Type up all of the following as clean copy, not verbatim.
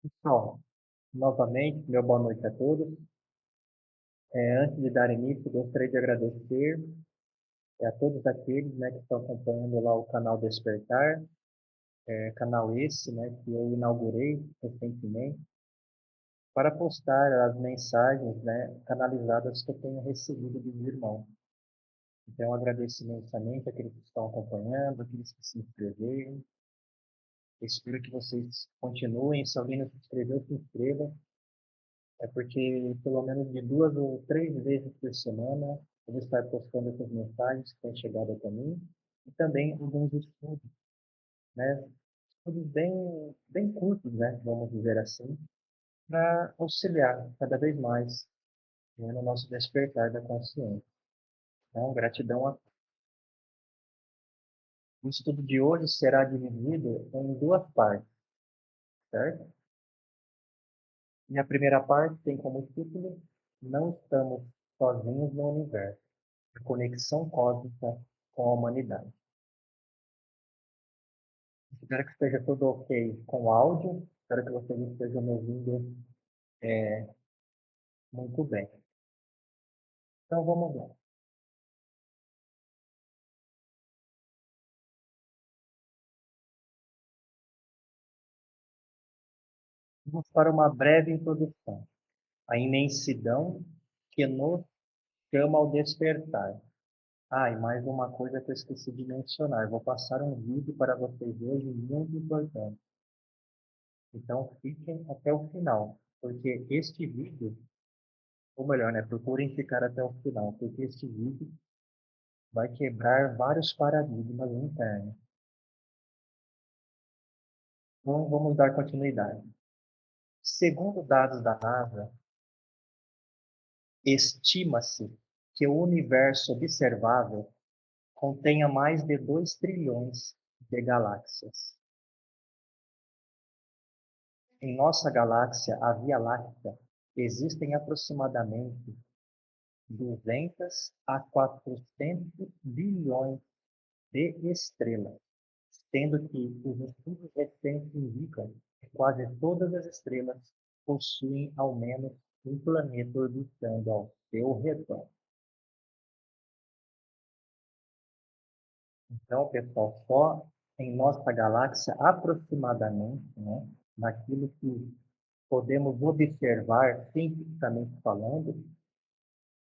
Pessoal, novamente, meu boa noite a todos. Antes de dar início, gostaria de agradecer a todos aqueles, né, que estão acompanhando lá o canal Despertar, canal esse, né, que eu inaugurei recentemente, para postar as mensagens, né, canalizadas que eu tenho recebido dos irmãos. Então, eu agradeço imensamente àqueles que estão acompanhando, aqueles que se inscreveram. Espero que vocês continuem. Se alguém não se inscreveu, se inscreva. É porque pelo menos de 2 ou 3 vezes por semana eu vou estar postando essas mensagens que têm chegado até mim e também alguns estudos, né? Estudos bem curtos, né? Vamos dizer assim, para auxiliar cada vez mais, né, no nosso despertar da consciência. Então, gratidão a O estudo de hoje será dividido em duas partes, certo? E a primeira parte tem como título Não estamos sozinhos no universo, a conexão cósmica com a humanidade. Espero que esteja tudo ok com o áudio. Espero que vocês estejam me ouvindo muito bem. Então vamos lá. Vamos para uma breve introdução. A imensidão que nos chama ao despertar. Ah, e mais uma coisa que eu esqueci de mencionar. Vou passar um vídeo para vocês hoje muito importante. Então fiquem até o final, porque este vídeo, ou melhor, né, procurem ficar até o final, porque este vídeo vai quebrar vários paradigmas internos. Então, vamos dar continuidade. Segundo dados da NASA, estima-se que o universo observável contenha mais de 2 trilhões de galáxias. Em nossa galáxia, a Via Láctea, existem aproximadamente 200 a 400 bilhões de estrelas, sendo que os estudos recentes indicam que quase todas as estrelas possuem ao menos um planeta orbitando ao seu redor. Então, pessoal, só em nossa galáxia, aproximadamente, né, naquilo que podemos observar, cientificamente falando,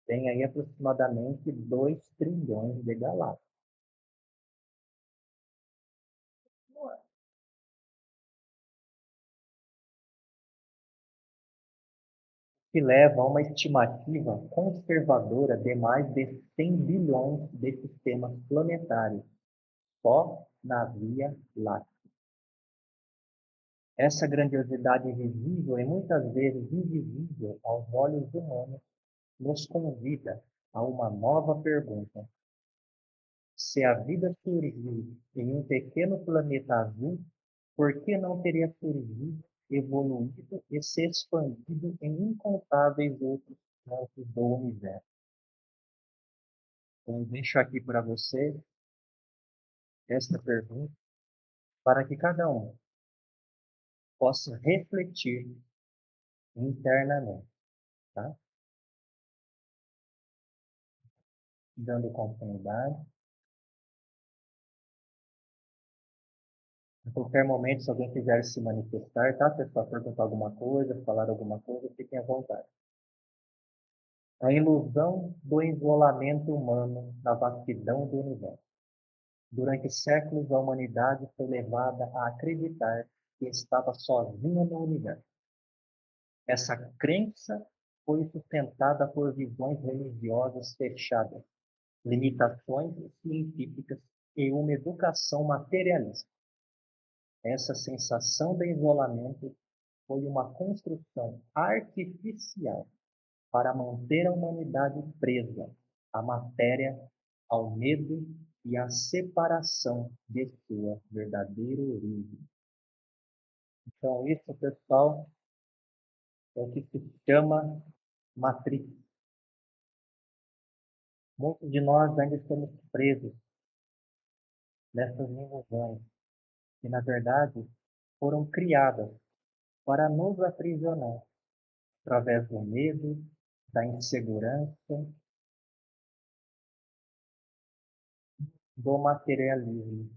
tem aí aproximadamente 2 trilhões de galáxias. Que leva a uma estimativa conservadora de mais de 100 bilhões de sistemas planetários, só na Via Láctea. Essa grandiosidade visível e muitas vezes invisível aos olhos humanos nos convida a uma nova pergunta: se a vida surgiu em um pequeno planeta azul, por que não teria surgido, evoluído e se expandido em incontáveis outros pontos do universo? Então, deixo aqui para você esta pergunta para que cada um possa refletir internamente, tá? Dando continuidade. A qualquer momento, se alguém quiser se manifestar, tá, pessoal? Perguntar alguma coisa, falar alguma coisa, fiquem à vontade. A ilusão do isolamento humano na vastidão do universo. Durante séculos, a humanidade foi levada a acreditar que estava sozinha no universo. Essa crença foi sustentada por visões religiosas fechadas, limitações científicas e uma educação materialista. Essa sensação de isolamento foi uma construção artificial para manter a humanidade presa à matéria, ao medo e à separação de sua verdadeira origem. Então, isso, pessoal, é o que se chama Matrix. Muitos de nós ainda estamos presos nessas ilusões que, na verdade, foram criadas para nos aprisionar através do medo, da insegurança, do materialismo.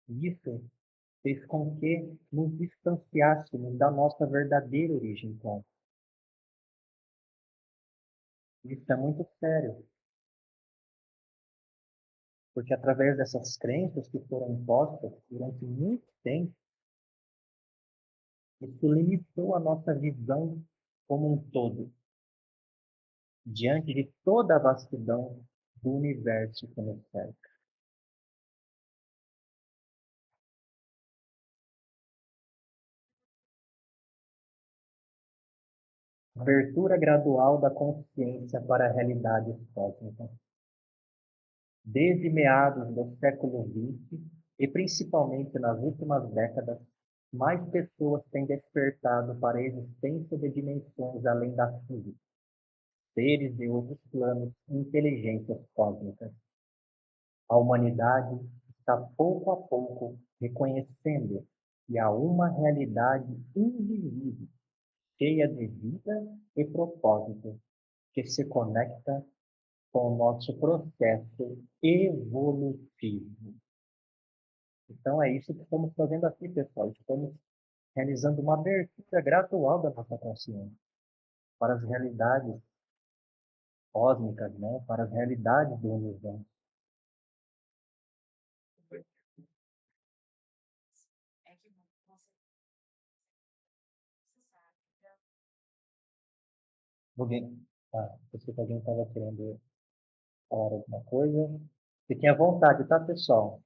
Isso fez com que nos distanciássemos da nossa verdadeira origem cósmica. Isso é muito sério, porque através dessas crenças que foram impostas durante muito tempo, isso limitou a nossa visão como um todo, diante de toda a vastidão do universo que nos cerca. Abertura gradual da consciência para a realidade cósmica. Desde meados do século XX, e principalmente nas últimas décadas, mais pessoas têm despertado para a existência de dimensões além da física, seres de outros planos e inteligências cósmicas. A humanidade está pouco a pouco reconhecendo que há uma realidade invisível, cheia de vida e propósito, que se conecta com o nosso processo evolutivo. Então, é isso que estamos fazendo aqui, pessoal. Estamos realizando uma abertura gradual da nossa consciência para as realidades cósmicas, né? Para as realidades do universo. Alguém, pensei que alguém estava querendo falar alguma coisa. Fiquem à vontade, tá, pessoal?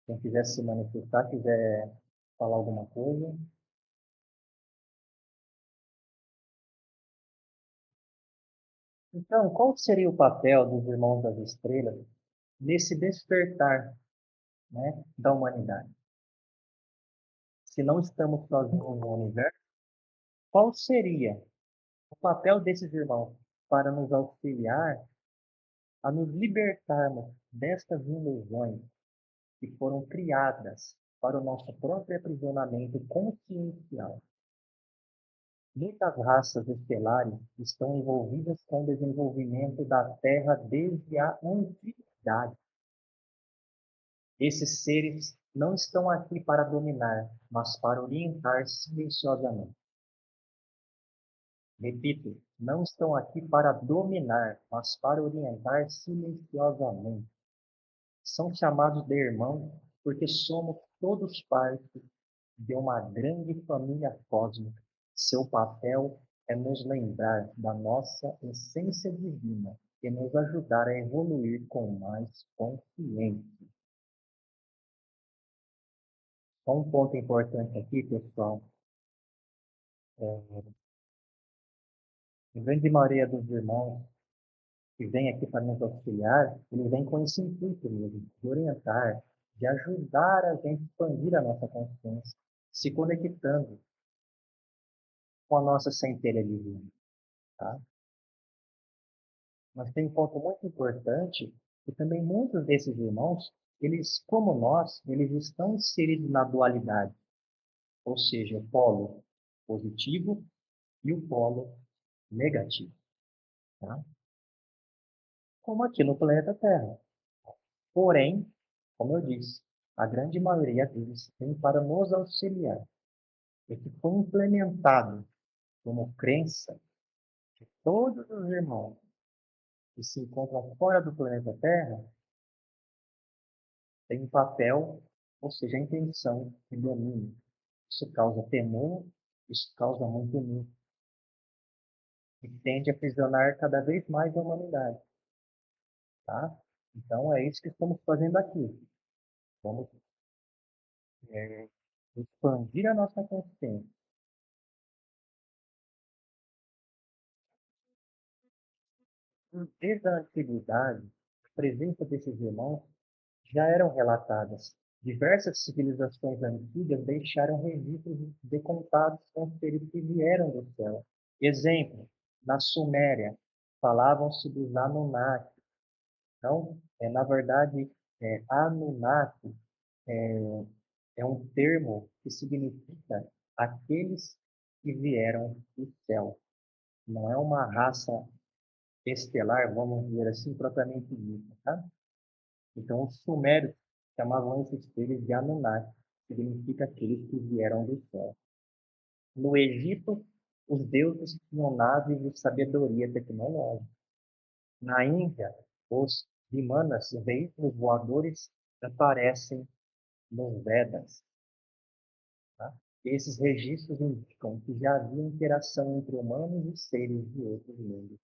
Quem quiser se manifestar, quiser falar alguma coisa. Então, qual seria o papel dos irmãos das estrelas nesse despertar, né, da humanidade? Se não estamos sozinhos no universo, qual seria o papel desses irmãos para nos auxiliar a nos libertarmos destas ilusões que foram criadas para o nosso próprio aprisionamento consciencial? Muitas raças estelares estão envolvidas com o desenvolvimento da Terra desde a antiguidade. Esses seres não estão aqui para dominar, mas para orientar silenciosamente. Repito, não estão aqui para dominar, mas para orientar silenciosamente. São chamados de irmãos porque somos todos parte de uma grande família cósmica. Seu papel é nos lembrar da nossa essência divina e nos ajudar a evoluir com mais consciência. Só um ponto importante aqui, pessoal. A grande maioria dos irmãos que vem aqui para nos auxiliar, ele vem com esse intuito mesmo, de orientar, de ajudar a gente a expandir a nossa consciência, se conectando com a nossa centelha divina, tá? Mas tem um ponto muito importante, que também muitos desses irmãos, eles, como nós, eles estão inseridos na dualidade, ou seja, o polo positivo e o polo negativo, tá? Como aqui no planeta Terra. Porém, como eu disse, a grande maioria deles vem para nos auxiliar. E que foi implementado como crença de todos os irmãos que se encontram fora do planeta Terra, tem um papel, ou seja, a intenção de domínio. Isso causa temor, isso causa muito medo e tende a aprisionar cada vez mais a humanidade, tá? Então é isso que estamos fazendo aqui. Vamos expandir a nossa consciência. Desde a antiguidade, a presença desses irmãos já eram relatadas. Diversas civilizações antigas deixaram registros de contatos com seres que vieram do céu. Exemplo, na Suméria, falavam-se dos Anunnaki. Então, na verdade, Anunnaki é um termo que significa aqueles que vieram do céu. Não é uma raça estelar, vamos dizer assim, propriamente dita, tá? Então, os sumérios chamavam esses seres de Anunnaki, que significa aqueles que vieram do céu. No Egito, os deuses tinham naves de sabedoria tecnológica. Na Índia, os Vimanas, veículos voadores, aparecem nos Vedas. Tá? Esses registros indicam que já havia interação entre humanos e seres de outros mundos.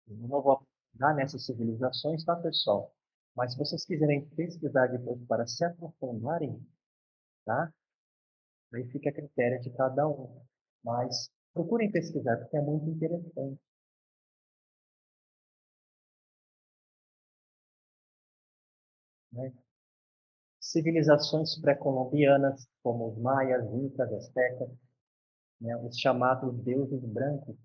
Eu não vou dar nessas civilizações, tá, pessoal? Mas se vocês quiserem pesquisar depois para se aprofundarem, tá? Aí fica a critério de cada um. Mas procurem pesquisar, porque é muito interessante, né? Civilizações pré-colombianas, como os maias, incas, astecas, né? Os chamados deuses brancos,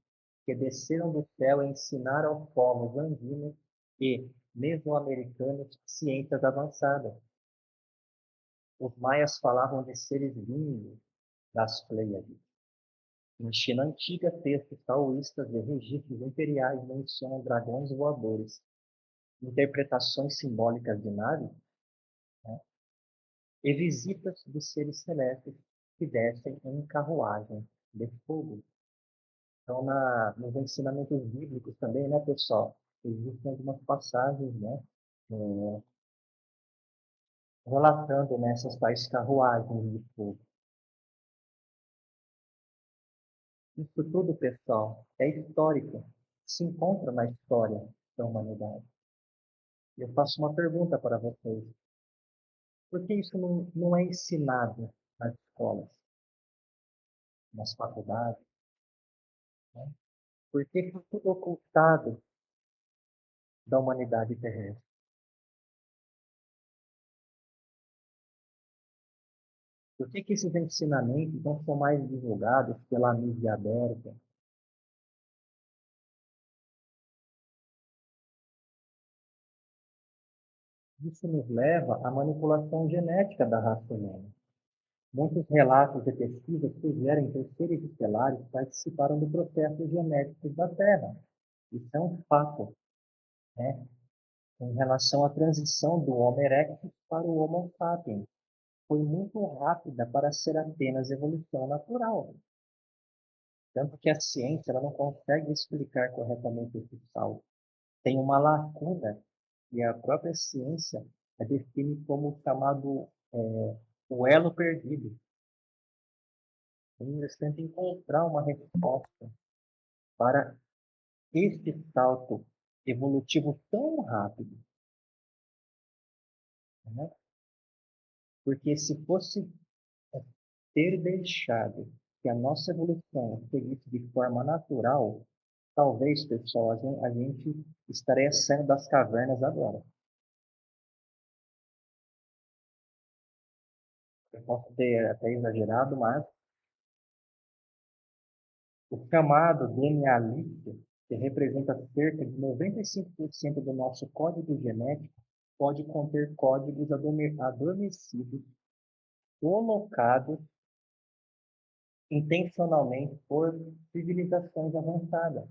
que desceram do céu e ensinaram aos povos andinos e mesoamericanos ciências avançadas. Os maias falavam de seres vindos das Pleiades. Em China antiga, textos taoístas e registros imperiais mencionam dragões voadores, interpretações simbólicas de naves, né, e visitas de seres celestes que descem em carruagem de fogo. Então, nos ensinamentos bíblicos também, né, pessoal, existem algumas passagens, né, eh, relatando nessas tais carruagens de fogo. Isso tudo, pessoal, é histórico, se encontra na história da humanidade. Eu faço uma pergunta para vocês. Por que isso não é ensinado nas escolas, nas faculdades, né? Por que foi tudo ocultado da humanidade terrestre? Por que esses ensinamentos não são mais divulgados pela mídia aberta? Isso nos leva à manipulação genética da raça humana. Muitos relatos e pesquisas sugerem que os seres estelares participaram do processo genético da Terra. Isso é um fato, né? Em relação à transição do Homo erectus para o Homo sapiens. Foi muito rápida para ser apenas evolução natural. Tanto que a ciência ela não consegue explicar corretamente esse salto. Tem uma lacuna e a própria ciência a define como o chamado o elo perdido. Eles tentam encontrar uma resposta para esse salto evolutivo tão rápido, né? Porque se fosse ter deixado que a nossa evolução seguisse de forma natural, talvez, pessoal, a gente estaria saindo das cavernas agora. Eu posso ter até exagerado, mas o chamado DNA líquido, que representa cerca de 95% do nosso código genético, pode conter códigos adormecidos, colocados intencionalmente por civilizações avançadas.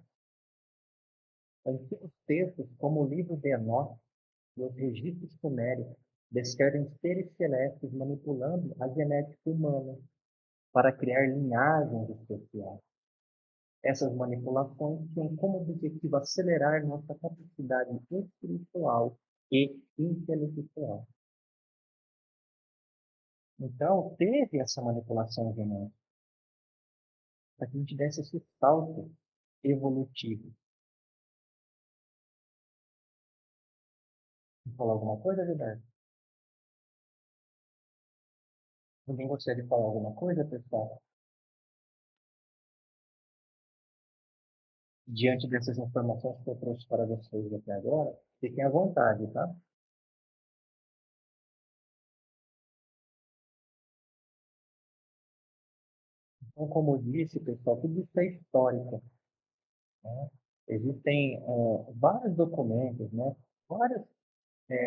Antigos textos, como o livro de Enoch e os registros sumérios, descrevem seres celestes manipulando a genética humana para criar linhagens especiais. Essas manipulações têm como objetivo acelerar nossa capacidade espiritual e intelectual. Então, teve essa manipulação genética para que a gente desse esse salto evolutivo. Vou falar alguma coisa, Gilberto? Alguém gostaria de falar alguma coisa, pessoal? Diante dessas informações que eu trouxe para vocês até agora, fiquem à vontade, tá? Então, como eu disse, pessoal, tudo isso é histórico, né? Existem vários documentos, né?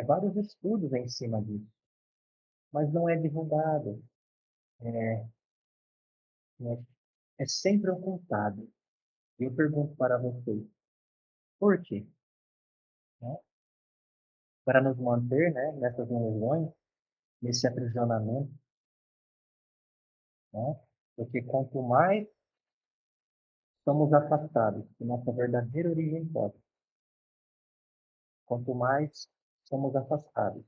Vários estudos em cima disso, mas não é divulgado. é sempre ocultado. E eu pergunto para vocês, por quê? Né? Para nos manter, né, nessas ilusões, nesse aprisionamento, né? Porque quanto mais somos afastados de nossa verdadeira origem própria, quanto mais somos afastados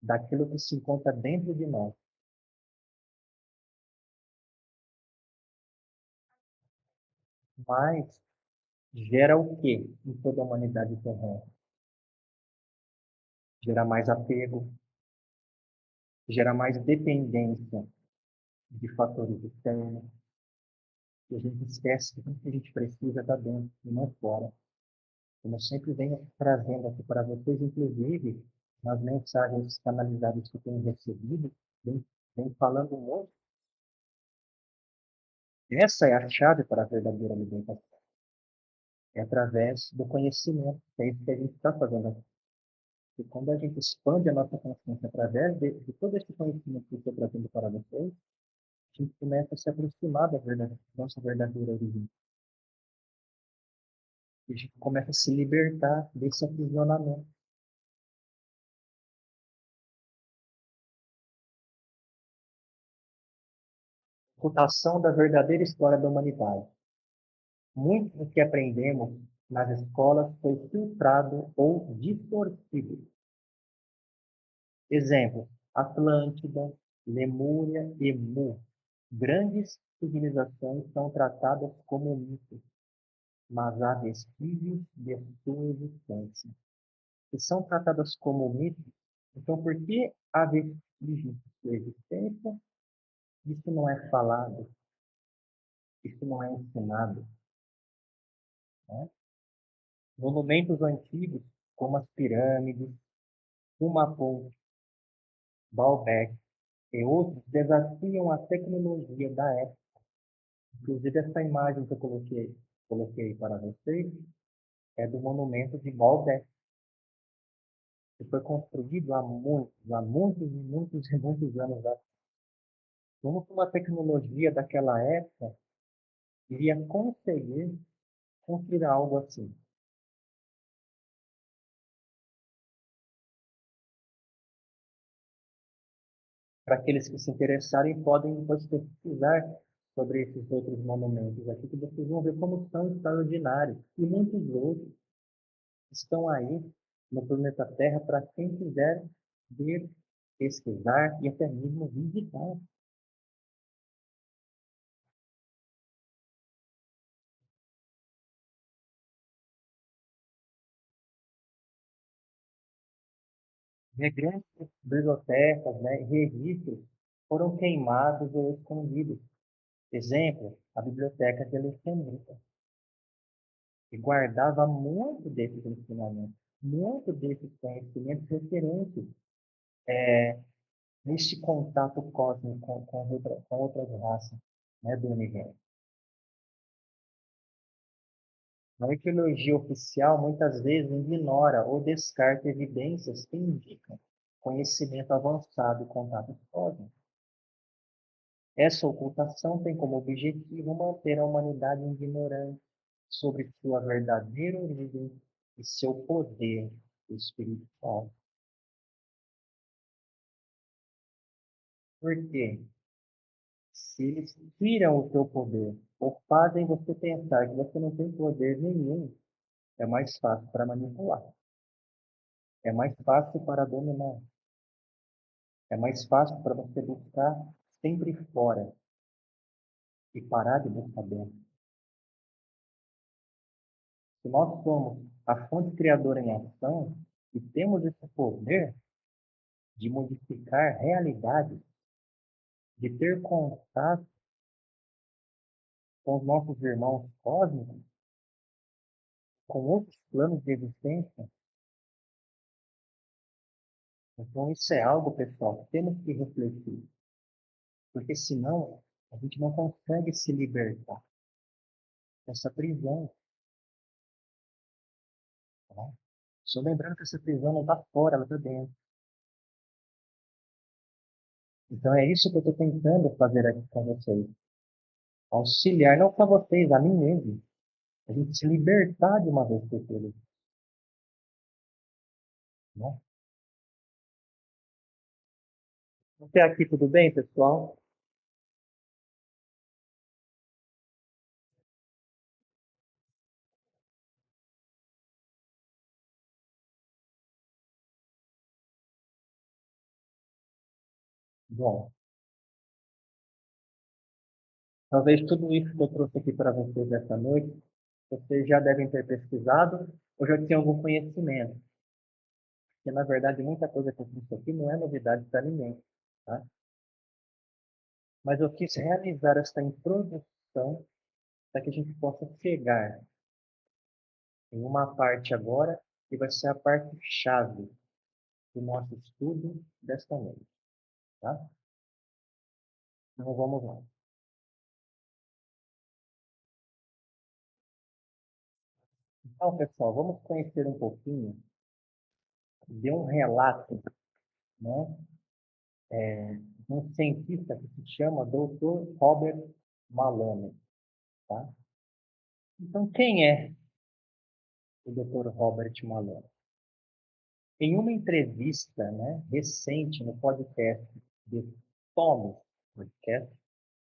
daquilo que se encontra dentro de nós, mais gera o quê em toda a humanidade terrestre? Gera mais apego, gera mais dependência de fatores externos, e a gente esquece que tudo que a gente precisa está dentro e não fora. Como eu sempre venho trazendo aqui para vocês, inclusive nas mensagens canalizadas que eu tenho recebido, vem falando muito. Essa é a chave para a verdadeira libertação. É através do conhecimento. É isso que a gente está fazendo aqui. E quando a gente expande a nossa consciência através de todo esse conhecimento que eu estou trazendo para vocês, a gente começa a se aproximar da nossa verdadeira origem. E a gente começa a se libertar desse aprisionamento. Ocultação da verdadeira história da humanidade. Muito do que aprendemos nas escolas foi filtrado ou distorcido. Exemplo: Atlântida, Lemúria e Mu. Grandes civilizações são tratadas como mitos, mas há vestígios de sua existência. Se são tratadas como mitos, então por que há vestígios de sua existência? Isso não é falado, isso não é ensinado. Né? Monumentos antigos, como as pirâmides, Umapum, Baalbek e outros, desafiam a tecnologia da época. Inclusive, essa imagem que eu coloquei para vocês é do monumento de Baalbek, que foi construído há muitos anos atrás. Como que uma tecnologia daquela época iria conseguir construir algo assim? Para aqueles que se interessarem, podem depois pesquisar sobre esses outros monumentos aqui, que vocês vão ver como são extraordinários. E muitos outros estão aí no planeta Terra para quem quiser ver, pesquisar e até mesmo visitar. Grandes bibliotecas, né, registros foram queimados ou escondidos. Exemplo, a Biblioteca de Alexandria, que guardava muito desses ensinamentos, muito desses conhecimentos referentes neste contato cósmico com outras raças, né, do universo. A arqueologia oficial muitas vezes ignora ou descarta evidências que indicam conhecimento avançado e contatos cósmicos. Essa ocultação tem como objetivo manter a humanidade ignorante sobre sua verdadeira origem e seu poder espiritual. Porque se eles tiram o teu poder ou fazem você pensar que você não tem poder nenhum, é mais fácil para manipular, é mais fácil para dominar, é mais fácil para você buscar sempre fora e parar de buscar dentro. Se nós somos a fonte criadora em ação e temos esse poder de modificar realidades, de ter contato com os nossos irmãos cósmicos, com outros planos de existência, então isso é algo, pessoal, que temos que refletir, porque senão a gente não consegue se libertar dessa prisão. Tá? Só lembrando que essa prisão não está fora, ela está dentro. Então é isso que eu estou tentando fazer aqui com vocês. Auxiliar não só vocês, a mim mesmo. A gente se libertar de uma vez por todas, né? Até aqui tudo bem, pessoal? Bom, talvez tudo isso que eu trouxe aqui para vocês essa noite, vocês já devem ter pesquisado ou já tinham algum conhecimento. Porque, na verdade, muita coisa que eu trouxe aqui não é novidade para ninguém, tá? Mas eu quis realizar essa introdução para que a gente possa chegar em uma parte agora que vai ser a parte chave do nosso estudo desta noite, tá? Então vamos lá. Então, pessoal, vamos conhecer um pouquinho de um relato, né, de um cientista que se chama Dr. Robert Malone, tá? Então, quem é o Dr. Robert Malone? Em uma entrevista, né, recente no podcast de Thomas Podcast,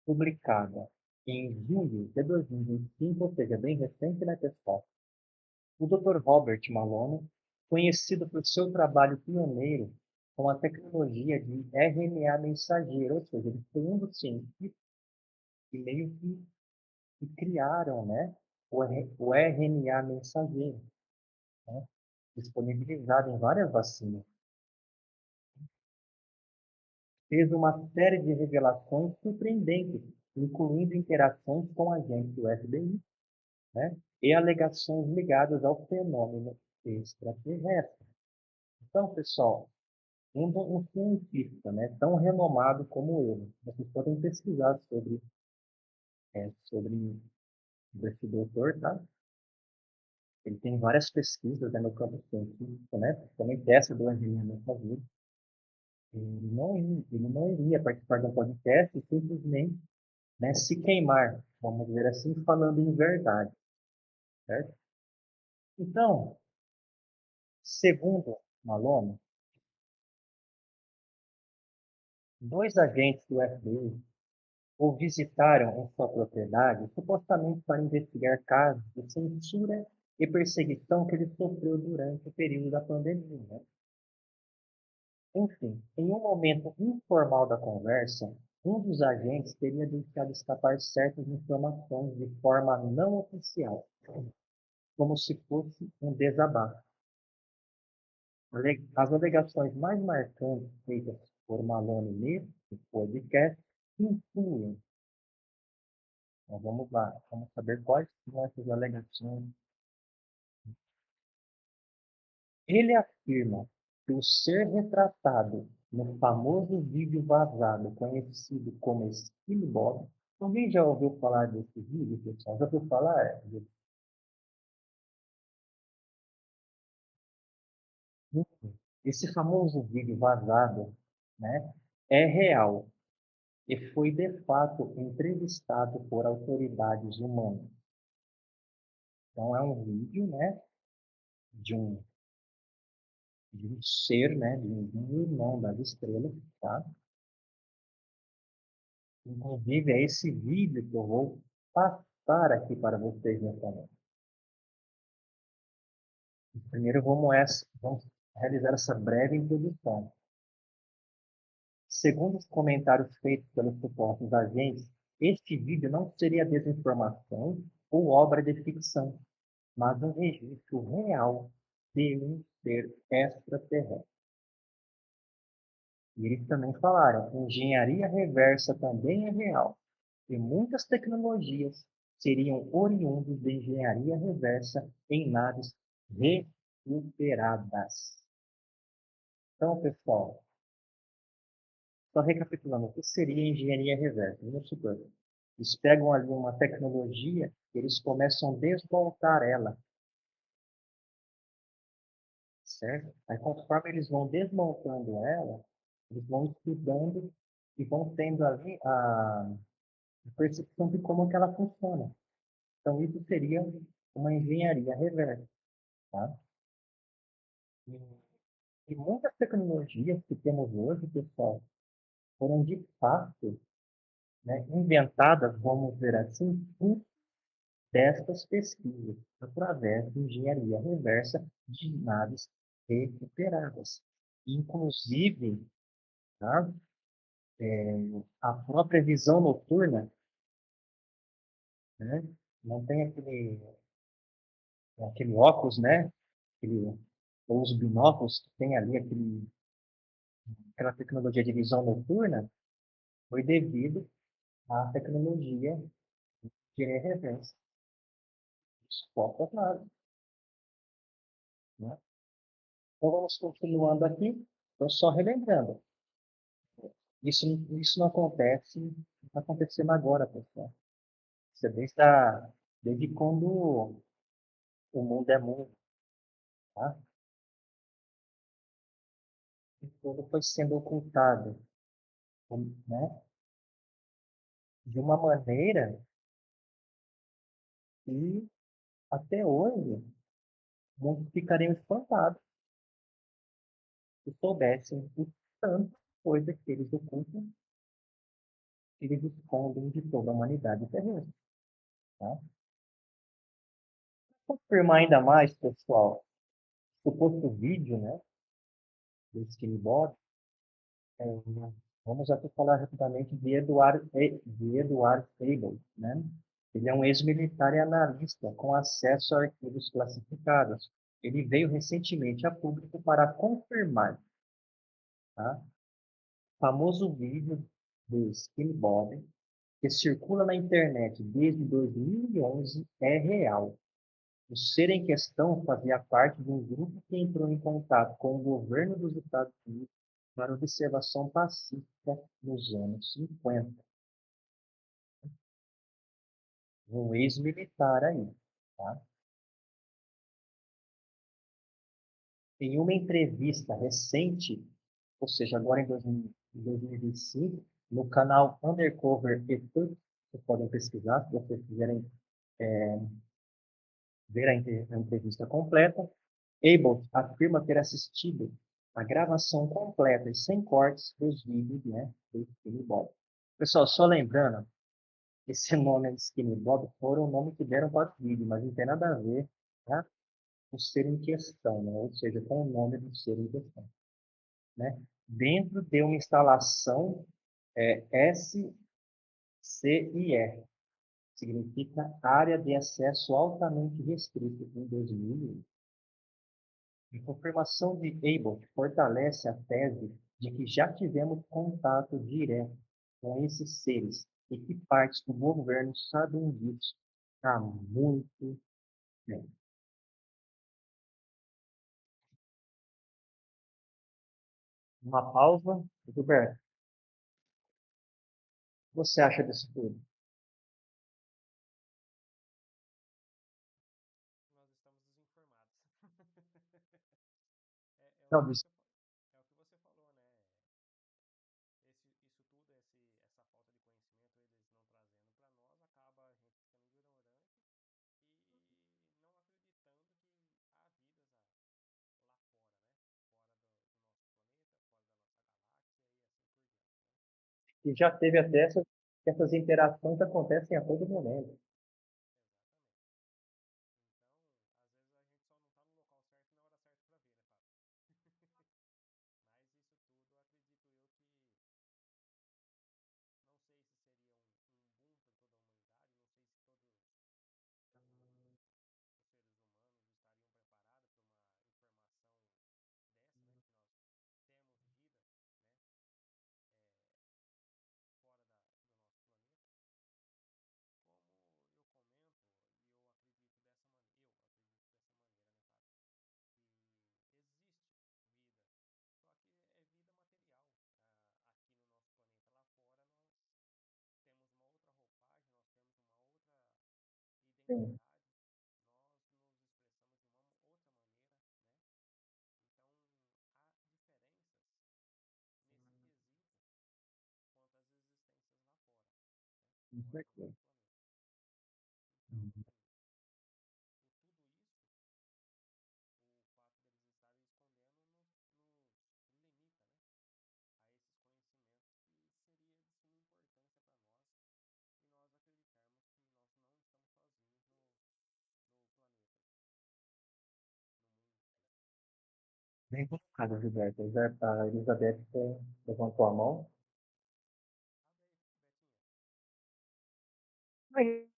publicada em julho de 2025, ou seja, bem recente, né, pessoal? O Dr. Robert Malone, conhecido por seu trabalho pioneiro com a tecnologia de RNA mensageiro, ou seja, ele foi um dos cientistas que meio que criaram, né, o RNA mensageiro, né, disponibilizado em várias vacinas. Fez uma série de revelações surpreendentes, incluindo interações com agentes do FBI, né, e alegações ligadas ao fenômeno extraterrestre. Então, pessoal, um cientista, né, tão renomado como ele, vocês podem pesquisar sobre esse doutor, tá? Ele tem várias pesquisas, né, no campo científico, né, principalmente essa do engenharia da vida. Ele não iria participar do podcast e simplesmente, né, se queimar, vamos dizer assim, falando em verdade, certo? Então, segundo Malone, dois agentes do FBI o visitaram em sua propriedade, supostamente para investigar casos de censura e perseguição que ele sofreu durante o período da pandemia, né? Enfim, em um momento informal da conversa, um dos agentes teria deixado escapar certas informações de forma não oficial, como se fosse um desabafo. As alegações mais marcantes feitas por Malone nesse podcast incluem, então vamos lá, vamos saber quais são essas alegações. Ele afirma que o ser retratado no famoso vídeo vazado conhecido como Skinny Bob. Alguém já ouviu falar desse vídeo, pessoal? Já ouviu falar? Esse famoso vídeo vazado, né, é real e foi de fato entrevistado por autoridades humanas. Então é um vídeo, né, de um, de um ser, né, de um irmão das estrelas, tá? Inclusive, é esse vídeo que eu vou passar aqui para vocês nessa noite. Primeiro, vamos realizar essa breve introdução. Segundo os comentários feitos pelos supostos agentes, este vídeo não seria desinformação ou obra de ficção, mas um registro real de um ser extraterrestre. E eles também falaram, engenharia reversa também é real, e muitas tecnologias seriam oriundas de engenharia reversa em naves recuperadas. Então, pessoal, só recapitulando, o que seria engenharia reversa? Vamos supor, eles pegam ali uma tecnologia e eles começam a desmontar ela, certo? Aí, conforme eles vão desmontando ela, eles vão estudando e vão tendo ali a percepção de como que ela funciona. Então, isso seria uma engenharia reversa, tá? E, e muitas tecnologias que temos hoje, pessoal, foram de fato, né, inventadas, vamos dizer assim, destas pesquisas, através de engenharia reversa de naves recuperadas. Inclusive, tá, a própria visão noturna, né, não tem aquele óculos, né, aquele, ou os binóculos que tem ali aquela tecnologia de visão noturna, foi devido à tecnologia de engenharia reversa. Isso foca claro, né? Então vamos continuando aqui. Então, só relembrando, isso, isso não acontece, não está acontecendo agora, pessoal. Isso é desde quando o mundo é mundo, tá? E tudo foi sendo ocultado, né? De uma maneira que até hoje muitos ficariam espantados se soubessem o tanto de coisa que eles ocultam, que eles escondem de toda a humanidade terrestre, tá? Confirmar ainda mais, pessoal, o suposto vídeo, né, do Skinny Bob, é, vamos aqui falar rapidamente de Eduardo Abel, né? Ele é um ex-militar e analista com acesso a arquivos classificados. Ele veio recentemente a público para confirmar, tá? O famoso vídeo do Skinny Bob, que circula na internet desde 2011, é real. O ser em questão fazia parte de um grupo que entrou em contato com o governo dos Estados Unidos para observação pacífica nos anos 50. Um ex-militar aí, tá? Em uma entrevista recente, ou seja, agora em 2025, no canal Undercover YouTube, vocês podem pesquisar se vocês quiserem ver a entrevista completa. Abel afirma ter assistido a gravação completa e sem cortes dos vídeos, né, do Skinny Bob. Pessoal, só lembrando, esse nome de Skinny Bob foi o nome que deram para o vídeo, mas não tem nada a ver, tá, com o ser em questão, né, ou seja, com o nome do ser em questão, né. Dentro de uma instalação SCIR, significa Área de Acesso Altamente Restrito, em 2001. A confirmação de Abbott fortalece a tese de que já tivemos contato direto com esses seres e que partes do governo sabem disso há muito tempo. Uma pausa. Gilberto, o que você acha disso tudo? Nós estamos desinformados. É o Não, que você, é o que você falou, né? Isso tudo, essa falta de conhecimento, eles não trazendo para nós, acaba a gente ficando ignorante e não acreditando que há vidas lá fora, né? Fora do nosso planeta, fora da nossa galáxia e assim por diante, né? e já teve até essas interações acontecem a todo momento. Exatamente. Então, às vezes a gente só não está no local certo na hora certa para ver, né, Fábio? Mas isso tudo, acredito eu que não sei se seria um boom para toda a humanidade, não sei se todos os seres humanos estariam preparados para uma informação dessa, né? Que nós temos vida, né? Fora do nosso planeta. Como eu comento e eu acredito dessa maneira, né, Fábio? Que existe vida, só que é vida material. Aqui no nosso planeta, lá fora, nós temos uma outra roupagem, nós temos uma outra Sim. identidade, nós nos expressamos de uma outra maneira, né? Então, há diferenças nesse quesito quanto às existências lá fora, né? certeza. Então, Uhum. assim, por tudo isso, o fato deles estarem escondendo limita, né, a esses conhecimentos que seria de suma importância para nós e nós acreditarmos que nós não estamos sozinhos no planeta, no mundo. Bem colocado, Gilberto. A Elizabeth levantou a mão. Abre aí, Betinha. Oi.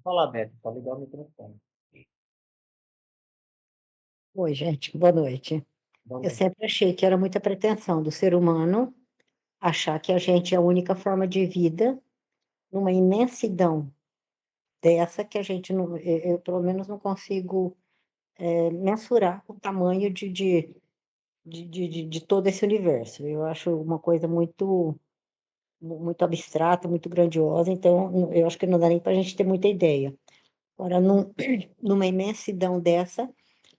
Fala, Beth, pode ligar o microfone. Oi, gente, boa noite. Boa Eu noite. sempre achei que era muita pretensão do ser humano achar que a gente é a única forma de vida numa imensidão dessa que a gente não, eu, pelo menos não consigo mensurar o tamanho de todo esse universo. Eu acho uma coisa muito abstrata, muito grandiosa, então eu acho que não dá nem para a gente ter muita ideia. Agora, numa imensidão dessa,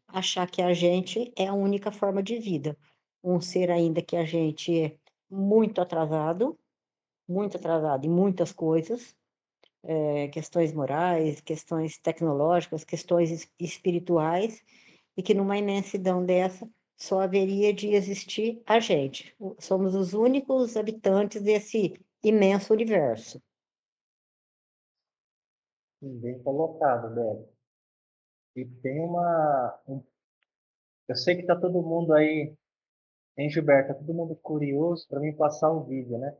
achar que a gente é a única forma de vida. Um ser ainda que a gente é muito atrasado em muitas coisas, questões morais, questões tecnológicas, questões espirituais, e que numa imensidão dessa só haveria de existir a gente. Somos os únicos habitantes desse imenso universo. Sim, bem colocado, Beth. E tem eu sei que tá todo mundo aí, hein, Gilberto? Tá todo mundo curioso para mim passar o vídeo, né?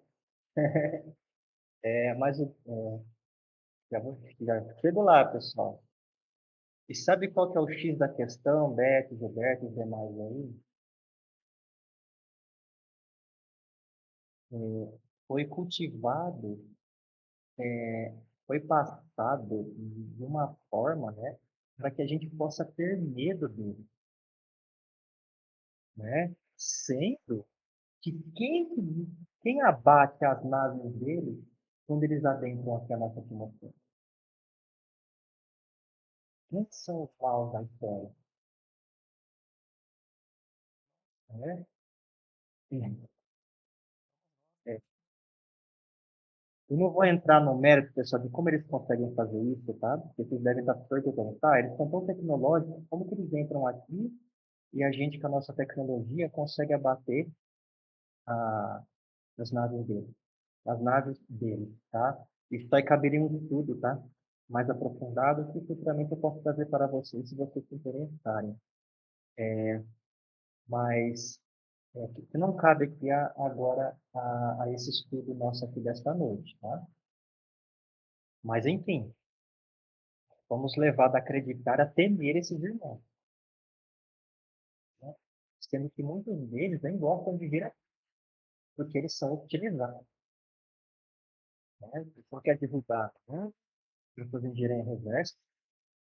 Mas já chego lá, pessoal. E sabe qual que é o X da questão, Beth, Gilberto e os demais aí? É, foi cultivado, foi passado de uma forma, né, para que a gente possa ter medo dele, né? Sendo que quem abate as naves dele quando eles adentram aqui a nossa atmosfera? Quem são os maus da história? Né? Sim. É. Eu não vou entrar no mérito, pessoal, de como eles conseguem fazer isso, tá? Porque vocês devem estar super perguntando, tá? Eles são tão tecnológicos, como que eles entram aqui e a gente, com a nossa tecnologia, consegue abater a, as naves deles? As naves deles, tá? Isso aí caberia um estudo, tá? Mais aprofundado, que futuramente eu posso trazer para vocês, se vocês se interessarem. Mas que não cabe aqui agora a esse estudo nosso aqui desta noite, tá? Mas, enfim, fomos levados a acreditar, a temer esses irmãos, né? Sendo que muitos deles nem gostam de vir aqui, porque eles são utilizados, né? Pessoa quer divulgar, né? Pessoas em em reverso,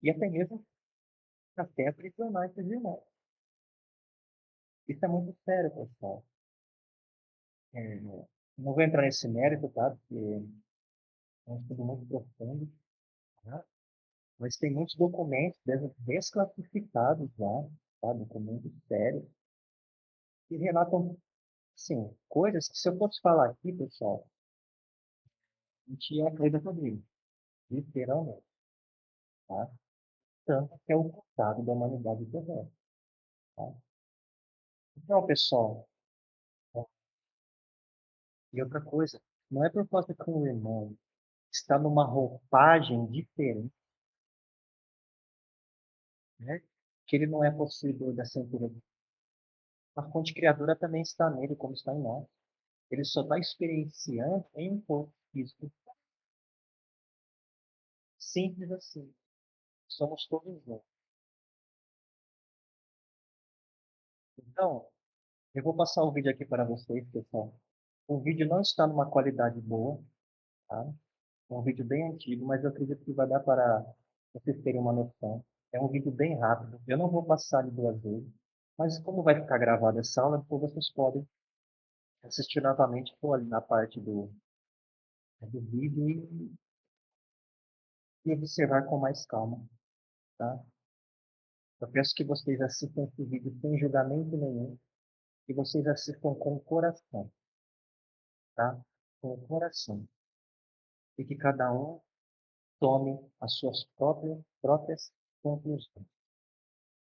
e até mesmo até aprisionar esses irmãos. Isso é muito sério, pessoal. É, não vou entrar nesse mérito, tá? Porque é um estudo muito profundo, né? Mas tem muitos documentos desclassificados já, tá? Documentos sérios, que relatam, sim, coisas que se eu fosse falar aqui, pessoal, a gente ia cair da quadrilha, literalmente, tá? Tanto que é o passado da humanidade terrestre, tá? Então, pessoal, e outra coisa, não é por causa que um irmão está numa roupagem diferente, né? Que ele não é possuidor da cintura. A fonte criadora também está nele, como está em nós. Ele só está experienciando em um corpo físico. Simples assim. Somos todos nós. Então, eu vou passar o vídeo aqui para vocês, pessoal. O vídeo não está numa qualidade boa, tá? É um vídeo bem antigo, mas eu acredito que vai dar para vocês terem uma noção. É um vídeo bem rápido. Eu não vou passar ele duas vezes. Mas como vai ficar gravada essa aula, depois vocês podem assistir novamente por ali na parte do vídeo e observar com mais calma, tá? Eu peço que vocês assistam esse vídeo sem julgamento nenhum, e vocês assistam com o coração, tá? Com o coração. E que cada um tome as suas próprias conclusões,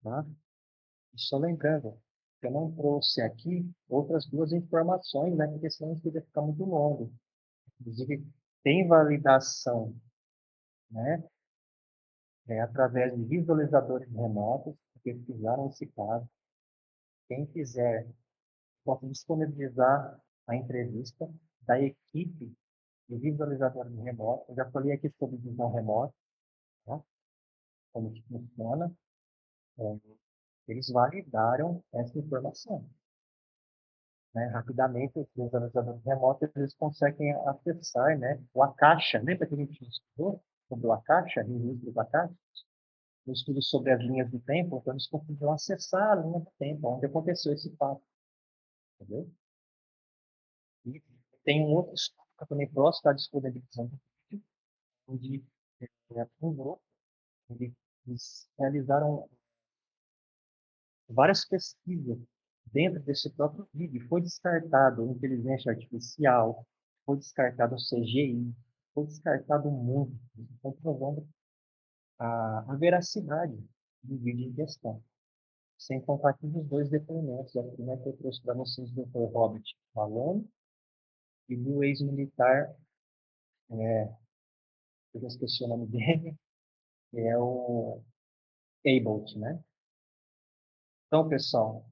tá? E só lembrando, que eu não trouxe aqui outras duas informações, né? Porque senão isso ia ficar muito longo. Inclusive, tem validação, né? Através de visualizadores remotos, que pesquisaram esse caso. Quem quiser, posso disponibilizar a entrevista da equipe de visualizadores remotos. Eu já falei aqui sobre visão remota, tá? Como que funciona. É, eles validaram essa informação. Né? Rapidamente, os visualizadores remotos eles conseguem acessar, né, o Akasha. Lembra que a gente estudou sobre o Akasha, no início do Akasha? No estudo sobre as linhas do tempo, então eles conseguiram acessar a linha do tempo, onde aconteceu esse fato. Entendeu? E tem um outro estudo que eu também posso estar disponibilizando, onde um grupo, eles realizaram várias pesquisas dentro desse próprio vídeo. Foi descartado inteligência artificial, foi descartado CGI, foi descartado muito, comprovando a veracidade do vídeo em questão. Sem contar que os dois depoimentos aqui, né, que eu trouxe para vocês do Dr. Robert Malone e do ex-militar, eu já esqueci o nome dele, que é o Abelt, né? Então, pessoal,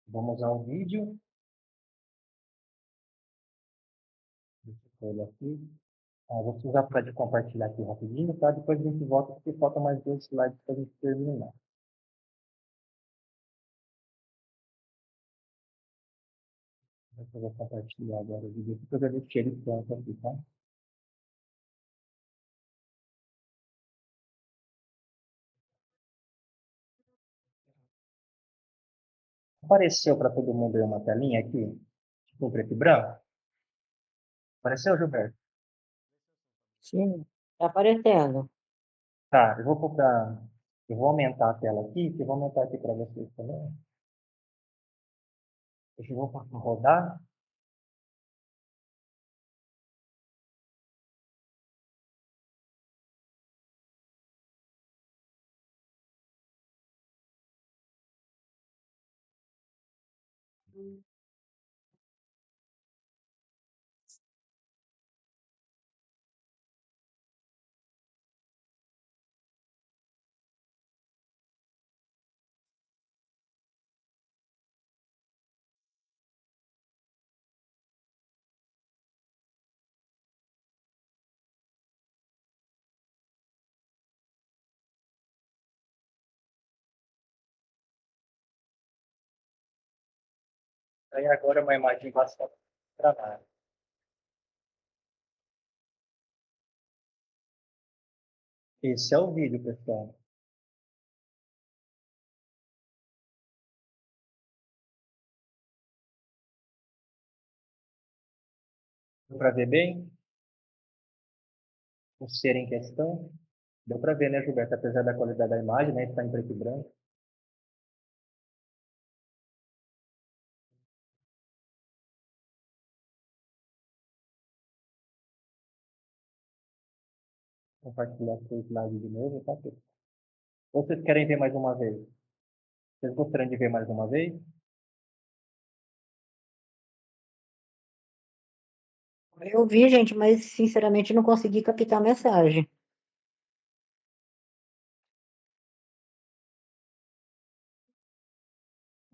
vamos ao vídeo. Deixa eu olhar aqui. Vou precisar de compartilhar aqui rapidinho, tá? Depois a gente volta, porque falta mais 2 slides para a gente terminar. Eu vou compartilhar agora o vídeo, porque eu já deixei ele pronto aqui, tá? Apareceu para todo mundo aí uma telinha aqui, tipo preto e branco? Apareceu, Gilberto? Sim, está aparecendo. Tá, eu vou aumentar a tela aqui, que eu vou aumentar aqui para vocês também. Deixa eu vou rodar. Aí agora é uma imagem bastante gravada. Esse é o vídeo, pessoal. Deu para ver bem o ser em questão? Deu para ver, né, Gilberto? Apesar da qualidade da imagem, né? Está em preto e branco. Compartilhar esse slide de novo, tá? Ou vocês querem ver mais uma vez? Vocês gostariam de ver mais uma vez? Eu vi, gente, mas sinceramente não consegui captar a mensagem.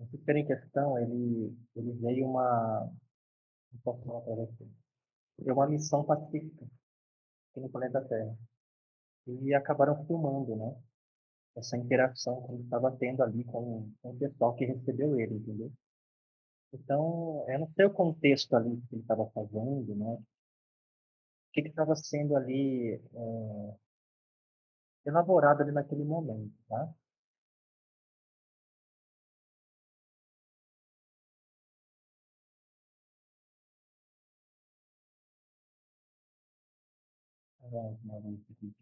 Esse ser em questão, ele veio uma... Não posso falar para vocês. É uma missão pacífica aqui no planeta Terra. E acabaram filmando, né? Essa interação que ele estava tendo ali com o pessoal que recebeu ele, entendeu? Então, eu não sei o contexto ali que ele estava fazendo, né? O que estava sendo ali elaborado ali naquele momento, tá? Vamos lá, vamos aqui,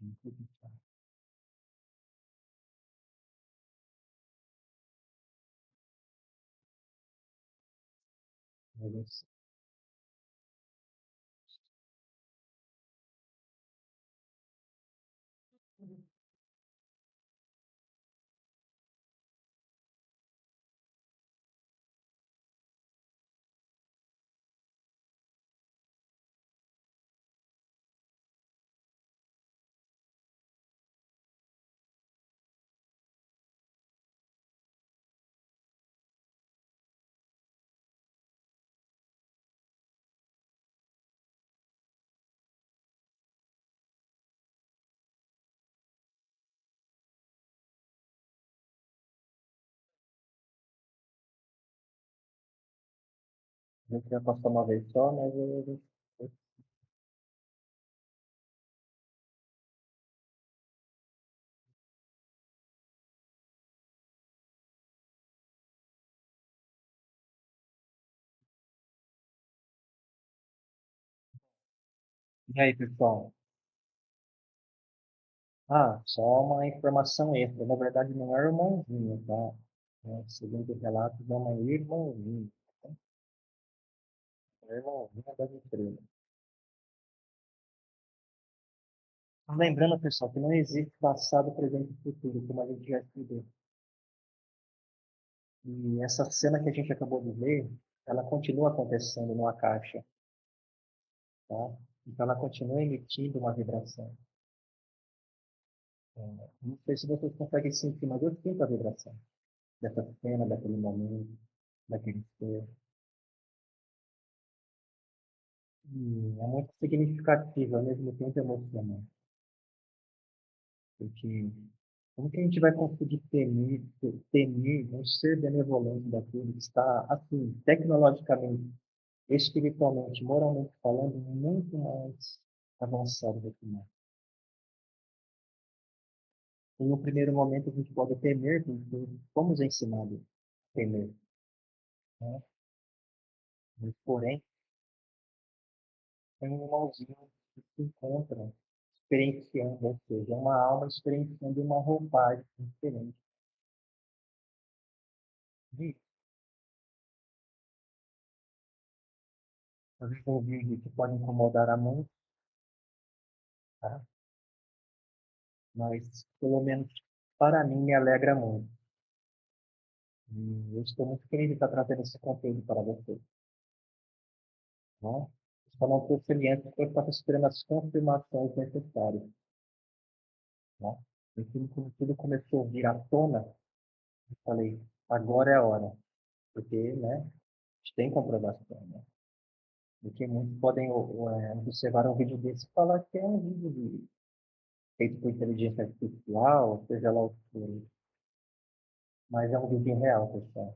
Mas, a gente já passou uma vez só, mas e aí, pessoal? Ah, só uma informação extra. Na verdade, não é irmãozinho, tá? É, segundo o relato, é uma irmãzinha. É irmãzinha das estrelas. Mas lembrando, pessoal, que não existe passado, presente e futuro, como a gente já estudou. E essa cena que a gente acabou de ver, ela continua acontecendo numa caixa, tá? Então ela continua emitindo uma vibração. Não sei se vocês conseguem sentir, mas eu sinto a vibração dessa cena, daquele momento, daquele ser. E é muito significativo, ao mesmo tempo emocionante. Porque como que a gente vai conseguir temer um ser benevolente daquele que está, assim, tecnologicamente, espiritualmente, moralmente falando, muito mais avançado do que nós? Em um primeiro momento, a gente pode temer, porque fomos ensinados a temer, né? Mas, porém, tem um irmãozinho que se encontra experienciando, ou seja, uma alma experienciando uma roupagem diferente. E, às vezes, um vídeo que pode incomodar a mãe, tá? Mas, pelo menos, para mim, me alegra muito. E eu estou muito feliz de estar trazendo esse conteúdo para vocês, né? Só não estou feliz porque eu estava esperando as confirmações necessárias, né? E quando tudo começou a vir à tona, eu falei, agora é a hora, porque, né, a gente tem comprovação, né? Porque muitos podem observar um vídeo desse e falar que é um vídeo feito por inteligência artificial, seja lá o que for, mas é um vídeo real, pessoal.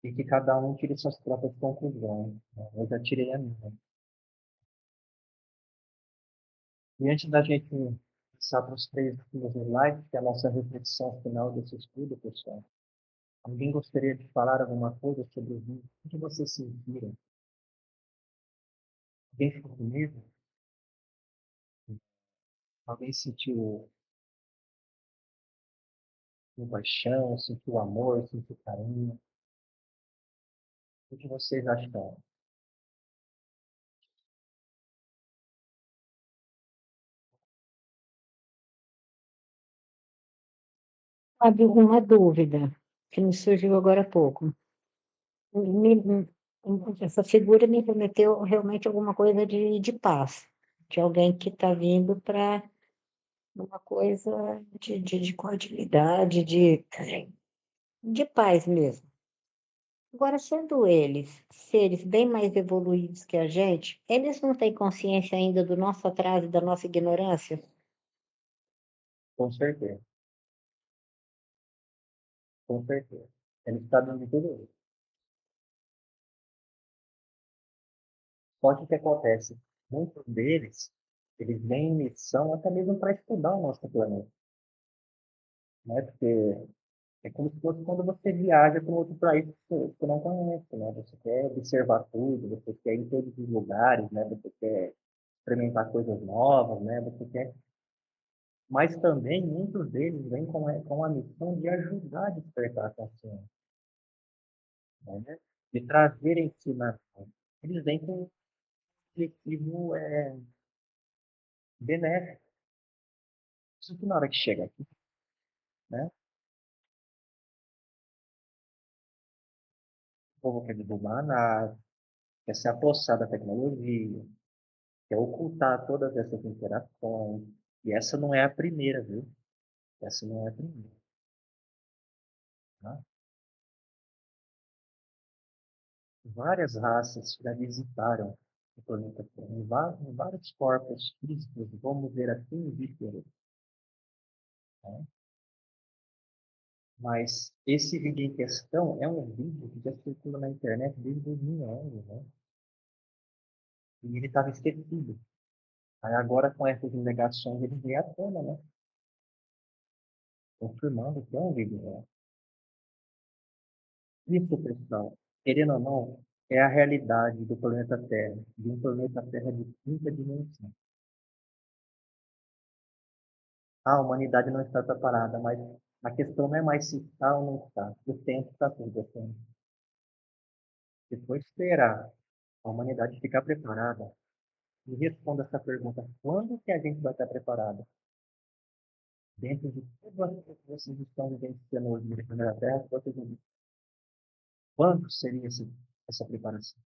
E que cada um tire suas próprias conclusões, né? Eu já tirei a minha. E antes da gente passar para os três últimos slides, que é a nossa reflexão final desse estudo, pessoal, alguém gostaria de falar alguma coisa sobre o vídeo? O que vocês sentiram? Alguém ficou com medo? Alguém sentiu compaixão, sentiu amor, sentiu carinho? O que vocês acharam? Sabe, uma dúvida que me surgiu agora há pouco. Me- Essa figura me remeteu realmente a alguma coisa de paz, de alguém que está vindo para uma coisa de cordialidade, de paz mesmo. Agora, sendo eles seres bem mais evoluídos que a gente, eles não têm consciência ainda do nosso atraso e da nossa ignorância? Com certeza, com certeza. Eles sabem de tudo isso. Só que o que acontece? Muitos deles, eles vêm em missão até mesmo para estudar o nosso planeta, né? Porque é como se fosse quando você viaja para um outro país que você não conhece, né? Você quer observar tudo, você quer ir em todos os lugares, né? Você quer experimentar coisas novas, né? Você quer... Mas também muitos deles vêm com a missão de ajudar a despertar a consciência, né? de trazer ensinação. Eles vêm com um objetivo benéfico. Só que na hora que chega aqui, né, o povo quer divulgar nada, quer se apossar da tecnologia, quer ocultar todas essas interações. E essa não é a primeira, viu? Essa não é a primeira. Tá? Várias raças já visitaram o planeta Terra, em vários corpos físicos, vamos ver assim, diferentes. Né? Mas esse vídeo em questão é um vídeo que já circula na internet desde 2011, né? E ele estava esquecido. Aí agora, com essas indagações, ele veio à tona, né? Confirmando que é um vídeo real. Isso, pessoal, querendo ou não, é a realidade do planeta Terra, de um planeta Terra de quinta dimensão. A humanidade não está preparada, mas a questão não é mais se está ou não está. O tempo está acontecendo. Depois terá a humanidade ficar preparada. Me responda essa pergunta: quando que a gente vai estar preparado? Dentro de tudo aquilo que vocês estão vivenciando hoje no planeta Terra, vocês vão dizer, quando seria essa preparação?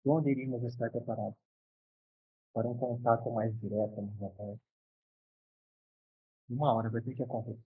Quando iríamos estar preparados para um contato mais direto, mais aberto? Uma hora vai ter que acontecer.